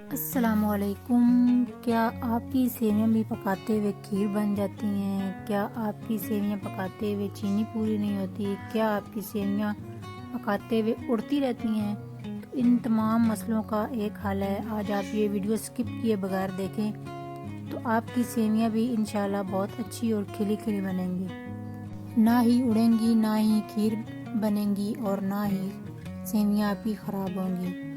अस्सलामुअलैकुम। क्या आपकी सेवियां भी पकाते हुए खीर बन जाती हैं? क्या आपकी सेवियां पकाते हुए चीनी पूरी नहीं होती? क्या आपकी सेवियां पकाते हुए उड़ती रहती हैं? तो इन तमाम मसलों का एक हल है। आज आप ये वीडियो स्किप किए बगैर देखें तो आपकी सेवियां भी इंशाल्लाह बहुत अच्छी और खिली खिली बनेंगी। ना ही उड़ेंगी, ना ही खीर बनेंगी और ना ही सेवियां आपकी ख़राब होंगी।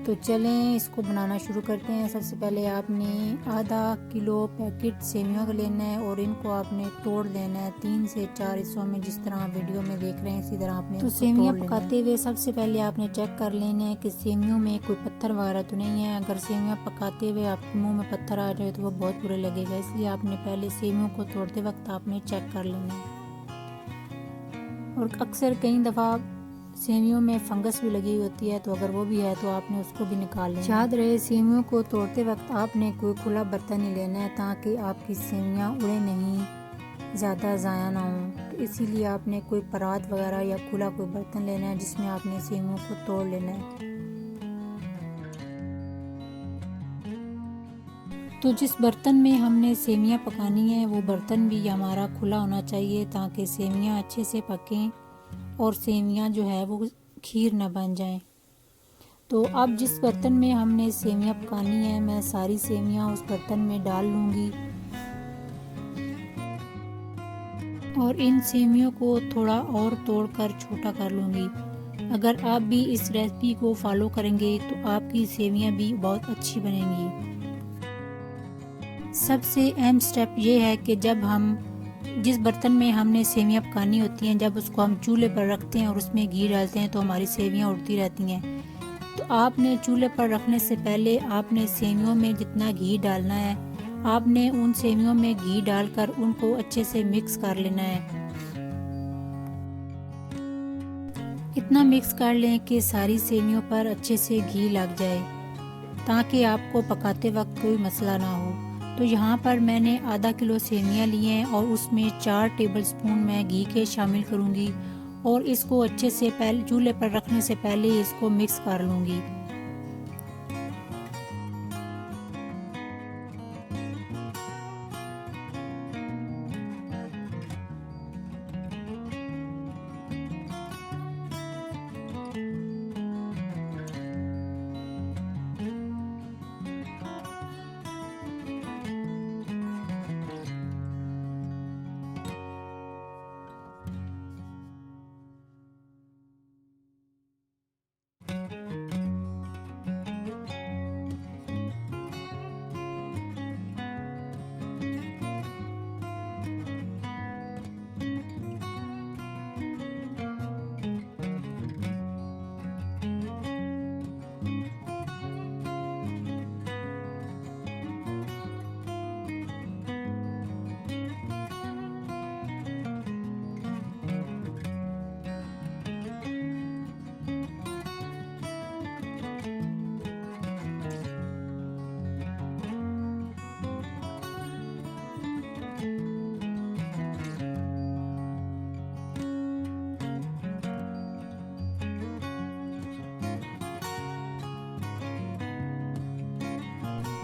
तो चलें इसको बनाना शुरू करते हैं। सबसे पहले आपने आधा किलो पैकेट सेवियों का लेना है और इनको आपने तोड़ लेना है 3 से 4 हिस्सों में, जिस तरह आप वीडियो में देख रहे हैं इसी तरह आपने तो सेवियां पकाते हुए सबसे पहले आपने चेक कर लेना है कि सेवियों में कोई पत्थर वगैरह तो नहीं है। अगर सेवियां पकाते हुए आपके मुंह में पत्थर आ जाए तो वो बहुत बुरा लगेगा, इसलिए आपने पहले सेवियों को तोड़ते वक्त आपने चेक कर लेना है। और अक्सर कई दफ़ा सेवियों में फंगस भी लगी होती है, तो अगर वो भी है तो आपने उसको भी निकाल लेना। याद रहे सेवियों को तोड़ते वक्त आपने कोई खुला बर्तन ही लेना है ताकि आपकी सेवियां उड़े नहीं, ज़्यादा ज़ाया ना हो। तो इसीलिए आपने कोई परात वगैरह या खुला कोई बर्तन लेना है जिसमें आपने सेवियों को तोड़ लेना है। तो जिस बर्तन में हमने सेवियां पकानी है वो बर्तन भी हमारा खुला होना चाहिए ताकि सेवियां अच्छे से पकें और सेवियां जो है वो खीर ना बन जाएं। तो अब जिस बर्तन में हमने सेवियां पकानी है मैं सारी सेवियां उस बर्तन में डाल लूँगी और इन सेवियों को थोड़ा और तोड़कर छोटा कर लूँगी। अगर आप भी इस रेसिपी को फॉलो करेंगे तो आपकी सेवियां भी बहुत अच्छी बनेंगी। सबसे अहम स्टेप ये है कि जब हम जिस बर्तन में हमने सेवियां पकानी होती हैं, जब उसको हम चूल्हे पर रखते हैं और उसमें घी डालते हैं तो हमारी सेवियां उड़ती रहती हैं। तो आपने चूल्हे पर रखने से पहले आपने सेवियों में जितना घी डालना है आपने उन सेवियों में घी डालकर उनको अच्छे से मिक्स कर लेना है। इतना मिक्स कर लें कि सारी सेवियों पर अच्छे से घी लग जाए ताकि आपको पकाते वक्त कोई मसला ना हो। तो यहाँ पर मैंने आधा किलो सेवियाँ ली हैं और उसमें 4 टेबलस्पून मैं घी के शामिल करूँगी और इसको अच्छे से पहले चूल्हे पर रखने से पहले इसको मिक्स कर लूँगी।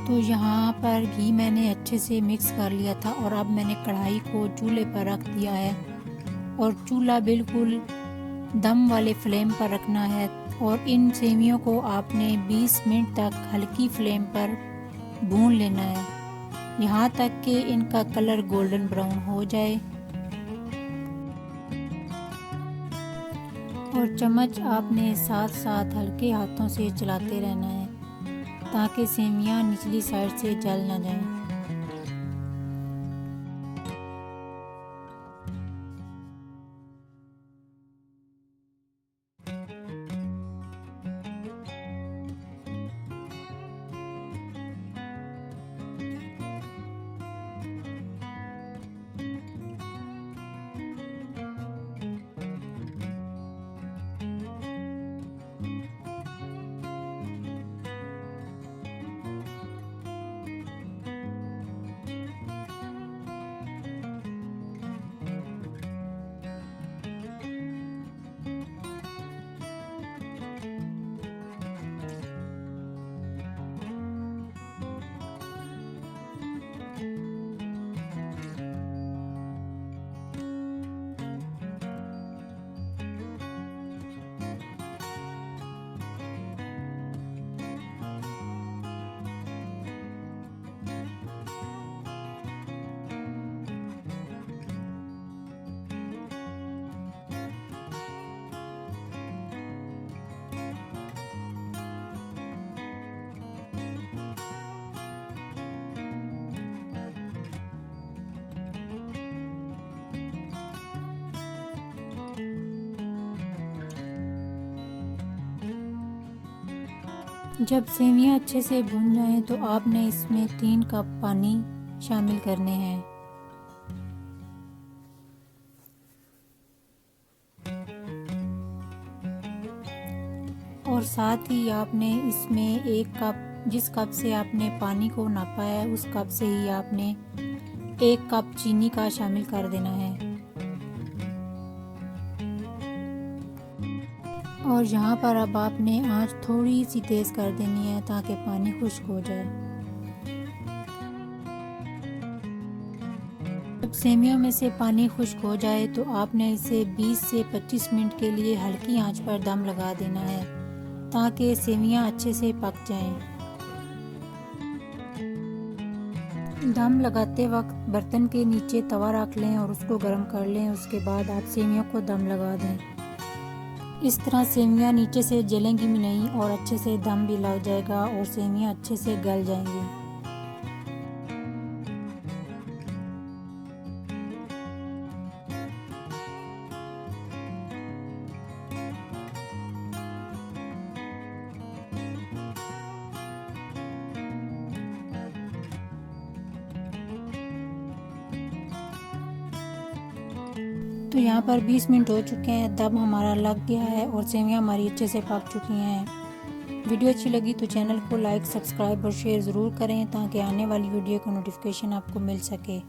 तो यहाँ पर घी मैंने अच्छे से मिक्स कर लिया था और अब मैंने कढ़ाई को चूल्हे पर रख दिया है और चूल्हा बिल्कुल दम वाले फ्लेम पर रखना है और इन सेवियों को आपने 20 मिनट तक हल्की फ्लेम पर भून लेना है, यहाँ तक कि इनका कलर गोल्डन ब्राउन हो जाए। और चम्मच आपने साथ साथ हल्के हाथों से चलाते रहना है ताकि सेवियां निचली साइड से जल ना जाएं। जब सेवियां अच्छे से भुन जाएं तो आपने इसमें 3 कप पानी शामिल करने हैं। और साथ ही आपने इसमें 1 कप, जिस कप से आपने पानी को नापा है उस कप से ही आपने 1 कप चीनी का शामिल कर देना है। और यहाँ पर अब आपने आंच थोड़ी सी तेज़ कर देनी है ताकि पानी खुश्क हो जाए। जब सेवियों में से पानी खुश्क हो जाए तो आपने इसे 20 से 25 मिनट के लिए हल्की आंच पर दम लगा देना है ताकि सेवियां अच्छे से पक जाएं। दम लगाते वक्त बर्तन के नीचे तवा रख लें और उसको गर्म कर लें। उसके बाद आप सेवियों को दम लगा दें। इस तरह सेवियां नीचे से जलेंगी भी नहीं और अच्छे से दम भी लग जाएगा और सेवियां अच्छे से गल जाएंगी। तो यहाँ पर 20 मिनट हो चुके हैं, दम हमारा लग गया है और सेवियां हमारी अच्छे से पक चुकी हैं। वीडियो अच्छी लगी तो चैनल को लाइक, सब्सक्राइब और शेयर ज़रूर करें ताकि आने वाली वीडियो का नोटिफिकेशन आपको मिल सके।